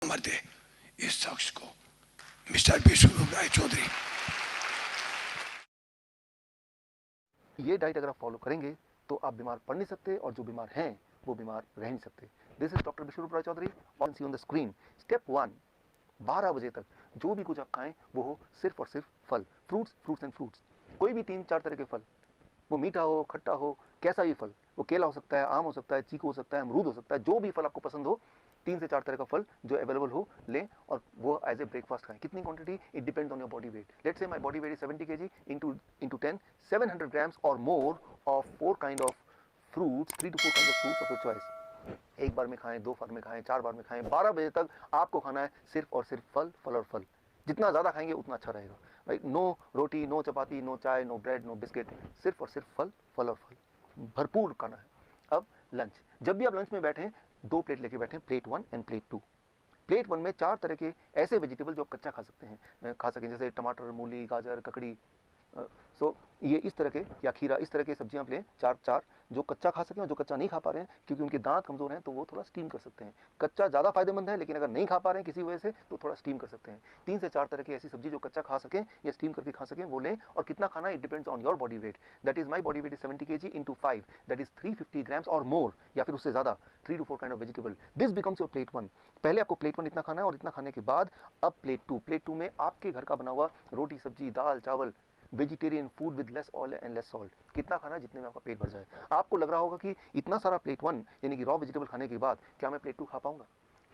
मर्द है इस शख्स को मिस्टर विश्वरूप राय चौधरी। ये डाइट अगर आप फॉलो करेंगे तो आप बीमार पड़ नहीं सकते और जो बीमार हैं वो बीमार रह नहीं सकते। This is doctor Biswaroop Roy Chowdhury on see on the screen. Step 1, 12 बजे तक जो भी कुछ आप खाएं वो हो सिर्फ और सिर्फ फल, फ्रूट्स एंड फ्रूट्स। कोई भी 3-4 तरह के फल, वो मीठा हो, खट्टा हो, कैसा भी फल, वो केला हो सकता है, आम हो सकता है, चीकू हो सकता है, अमरूद हो सकता है, जो भी फल आपको पसंद हो, 3 से 4 तरह का फल जो अवेलेबल हो लें और वो एज ए ब्रेकफास्ट खाएं। कितनी quantity? It depends on your body weight. Let's say my body weight is 70 kg, into 10, 700 grams or more of 4 kind of fruits, 3 to 4 kind of fruits of your choice। एक बार में खाएं, 2 बार में खाएं, 4 बार में खाएं, 12 बजे तक आपको खाना है सिर्फ और सिर्फ फल, फल और फल। जितना ज़्यादा खाएंगे उतना अच्छा रहेगा, राइट? नो रोटी, नो चपाती, नो चाय, नो ब्रेड, नो बिस्किट, सिर्फ और सिर्फ फल, फल और फल भरपूर खाना है। अब लंच, जब भी आप लंच में बैठें 2 प्लेट लेके बैठें, प्लेट 1 एंड प्लेट 2। प्लेट 1 में 4 तरह के ऐसे वेजिटेबल जो आप कच्चा खा सकते हैं, खा सकें, जैसे टमाटर, मूली, गाजर, ककड़ी। सो ये इस तरह के, या खीरा, इस तरह के सब्जियां आप लें, 4 जो कच्चा खा सकें, और जो कच्चा नहीं खा पा रहे हैं क्योंकि उनके दांत कमजोर हैं तो वो थोड़ा स्टीम कर सकते हैं। कच्चा ज़्यादा फायदेमंद है, लेकिन अगर नहीं खा पा रहे हैं किसी वजह से तो थोड़ा स्टीम कर सकते हैं। 3 से 4 तरह की ऐसी सब्जी जो कच्चा खा सकें या स्टीम करके खा सकें वो लें। और कितना खाना, it depends on your body weight. That is my body weight is 70 kg into 5, that is 350 grams और मोर, या फिर उससे ज़्यादा, 3 to 4 kind of vegetable। This becomes your plate 1। पहले आपको प्लेट 1 इतना खाना है, और इतना खाने के बाद अब प्लेट 2। प्लेट 2 में आपके घर का बना हुआ रोटी, सब्जी, दाल, चावल, vegetarian food with less oil and less salt. कितना खाना है? जितने में आपका पेट भर जाए। आपको लग रहा होगा कि इतना सारा प्लेट 1 यानी कि रॉ वेजिटेबल खाने के बाद क्या मैं प्लेट 2 खा पाऊंगा?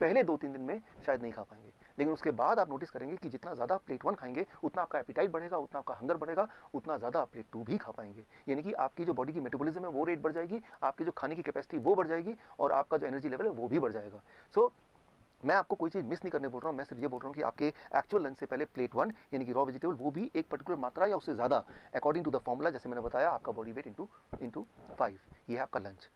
पहले 2-3 दिन में शायद नहीं खा पाएंगे, लेकिन उसके बाद आप नोटिस करेंगे कि जितना ज़्यादा प्लेट 1 खाएंगे उतना आपका एपिटाइट बढ़ेगा, उतना आपका हंगर बढ़ेगा, उतना ज़्यादा आप प्लेट 2 भी खा पाएंगे। यानी कि आपकी जो बॉडी की मेटाबॉलिज्म है वो रेट बढ़ जाएगी, आपकी जो खाने की कैपेसिटी वो बढ़ जाएगी, और आपका जो एनर्जी लेवल है वो भी बढ़ जाएगा। सो मैं आपको कोई चीज़ मिस नहीं करने बोल रहा हूँ, मैं सिर्फ ये बोल रहा हूँ कि आपके एक्चुअल लंच से पहले प्लेट 1 यानी कि रॉ वेजिटेबल, वो भी एक पर्टिकुलर मात्रा या उससे ज़्यादा, अकॉर्डिंग टू द फॉर्मूला, जैसे मैंने बताया, आपका बॉडी वेट इंटू 5। ये है आपका लंच।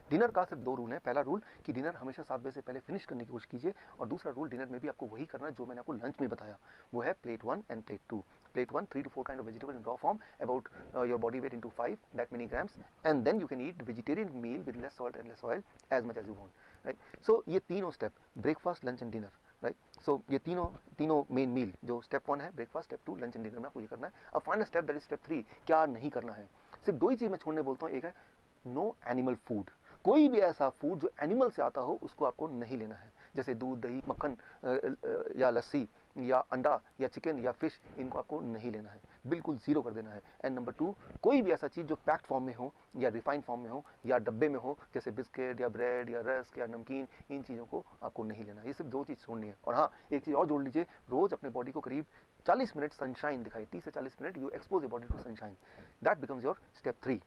डिनर का सिर्फ 2 रूल है। पहला रूल कि डिनर हमेशा 7 बजे से पहले फिनिश करने की कोशिश कीजिए, और दूसरा रूल, डिनर में भी आपको वही करना है जो मैंने आपको लंच में बताया, वो है plate 1 end plate 2। Plate 1, 3 to 4 kind of vegetable in raw form, about your body weight into 5, that many grams, and then you can eat vegetarian meal with less salt and less oil as much as you want, right? So ये तीनों step, breakfast, lunch and dinner, right? So ये तीनों main meal, जो step 1 है breakfast, step 2 lunch and dinner में आपको ये करना है। अब final step, that is step 3, क्या नहीं करना है। सिर्फ 2 ही चीज़ मैं छोड़ने बोलता हूँ। एक है नो एनिमल फूड। कोई भी ऐसा फूड जो एनिमल से आता हो उसको आपको नहीं लेना है, जैसे दूध, दही, मक्खन या लस्सी या अंडा या चिकन या फिश, इनको आपको नहीं लेना है, बिल्कुल जीरो कर देना है। एंड नंबर 2, कोई भी ऐसा चीज़ जो पैक्ड फॉर्म में हो या रिफाइंड फॉर्म में हो या डब्बे में हो, जैसे बिस्किट या ब्रेड या रस्क या नमकीन, इन चीज़ों को आपको नहीं लेना है। ये सिर्फ 2 चीज़ छोड़नी है। और हाँ, एक चीज़ और जोड़ लीजिए, रोज़ अपने बॉडी को करीब 40 मिनट सनशाइन दिखाई, 30 से 40 minute you expose your body to sunshine. That becomes your step 3।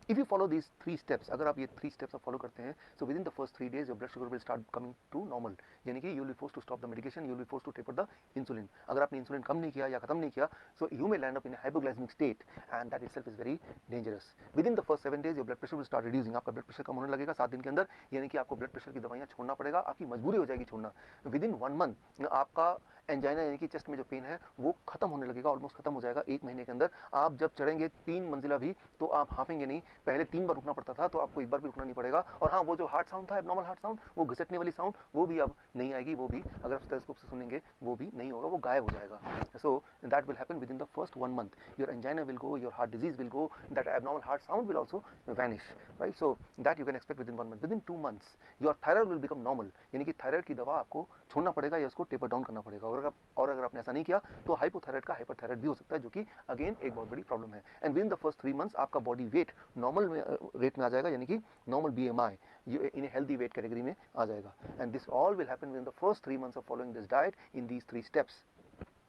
If you follow these 3 steps, अगर आप ये 3 steps आप फॉलो करते हैं, so within the first 3 days your blood sugar will start coming to normal, यानी कि you will be forced to stop the medication, you will be forced to taper the insulin। अगर आपने insulin कम नहीं किया या खत्म नहीं किया, so you may land up in a hypoglycemic state, and that itself is very dangerous। Within the first 7 days your blood pressure will start reducing, आपका blood pressure कम होने लगेगा 7 दिन के अंदर, यानी कि आपको ब्लड प्रेशर की दवाइयाँ छोड़ना पड़ेगा, आपकी मजबूरी हो जाएगी छोड़ना। विदिन 1 मंथ आपका एंजाइना यानी कि चेस्ट में जो पेन है वो खत्म होने लगेगा, ऑलमोस्ट खत्म हो जाएगा 1 महीने के अंदर। आप जब चढ़ेंगे 3 मंजिला भी तो आप हाँफेंगे नहीं। पहले 3 बार रुकना पड़ता था, तो आपको 1 बार भी रुकना नहीं पड़ेगा। और हाँ, वो जो हार्ट साउंड था, एबनॉर्मल हार्ट साउंड, वो घिसटने वाली साउंड, वो भी अब नहीं आएगी। वो भी अगर आप स्टेथोस्कोप से सुनेंगे वो भी नहीं होगा, वो गायब हो जाएगा। So that will happen within the first 1 month. Your angina will go, your heart disease will go, that abnormal heart sound will also vanish, right? So that you can expect within 1 month. Within 2 months your thyroid will become normal, यानी कि thyroid की दवा आपको छोड़ना पड़ेगा या उसको taper down करना पड़ेगा। और अगर आपने ऐसा नहीं किया तो हाइपोथायराइड का हाइपरथायराइड भी हो सकता है, जो कि अगेन एक बहुत बड़ी प्रॉब्लम है। And with in the first 3 months आपका बॉडी वेट नॉर्मल रेट में आ जाएगा, यानी कि normal BMI in a healthy weight category में आ जाएगा। And this all will happen with in the first 3 months of following this diet in these 3 steps.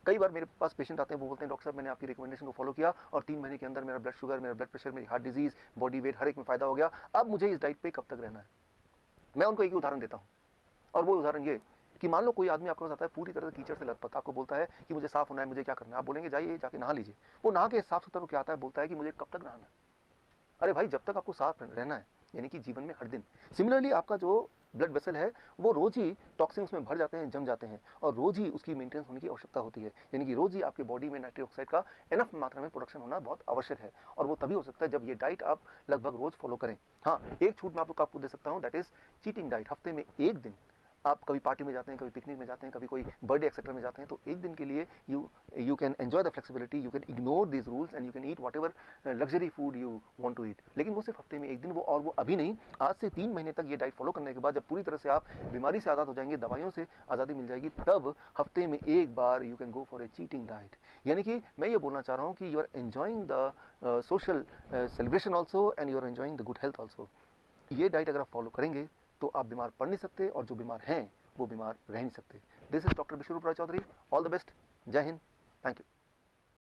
कई बार मेरे पास patient आते हैं, वो बोलते हैं डॉक्टर साहब मैंने आपकी रिकमेंडेशन को फॉलो किया और 3 महीने के अंदर मेरा ब्लड शुगर, मेरा ब्लड प्रेशर, मेरी हार्ट डिजीज, बॉडी वेट हर एक में फायदा हो गया, अब मुझे इस डाइट पे कब तक रहना है। मैं उनको एक ही उदाहरण देता हूँ, और वो उदाहरण ये कि मान लो कोई आदमी आपके पास आता है पूरी तरह से कीचड़ से लथपथ, आपको बोलता है कि मुझे साफ होना है, मुझे क्या करना है। आप बोलेंगे जाइए जाके नहा लीजिए। वो नहा के साफ सुथरा क्या आता है, बोलता है कि मुझे कब तक नहाना है। अरे भाई, जब तक आपको साफ रहना है, यानी कि जीवन में हर दिन। सिमिलरली आपका जो ब्लड वेसल है वो रोज ही टॉक्सिन्स में भर जाते हैं, जम जाते हैं, और रोज ही उसकी मेंटेनेंस होने की आवश्यकता होती है। यानी कि रोज ही आपके बॉडी में नाइट्रिक ऑक्साइड का एनफ मात्रा में प्रोडक्शन होना बहुत आवश्यक है, और वो तभी हो सकता है जब ये डाइट आप लगभग रोज फॉलो करें। हाँ, एक छूट मैं आपको दे सकता हूँ, दैट इज चीटिंग डाइट। हफ्ते में 1 दिन आप कभी पार्टी में जाते हैं, कभी पिकनिक में जाते हैं, कभी कोई बर्थडे एक्सेट्रा में जाते हैं, तो एक दिन के लिए you can enjoy the flexibility, you can ignore these rules and you can eat whatever luxury food you want to eat. लेकिन वो सिर्फ हफ्ते में एक दिन, वो और वो अभी नहीं, आज से 3 महीने तक ये डाइट फॉलो करने के बाद जब पूरी तरह से आप बीमारी से आज़ाद हो जाएंगे, दवाइयों से आज़ादी मिल जाएगी, तब हफ्ते में एक बार you can go for a cheating diet. यानी कि मैं ये बोलना चाह रहा हूँ कि you are enjoying the social celebration also and you are enjoying the good health also. ये डाइट अगर आप फॉलो करेंगे तो आप बीमार पड़ नहीं सकते, और जो बीमार हैं वो बीमार रह नहीं सकते। This is doctor Bishwarup Roy Chowdhury. All the best. जय हिंद। Thank you.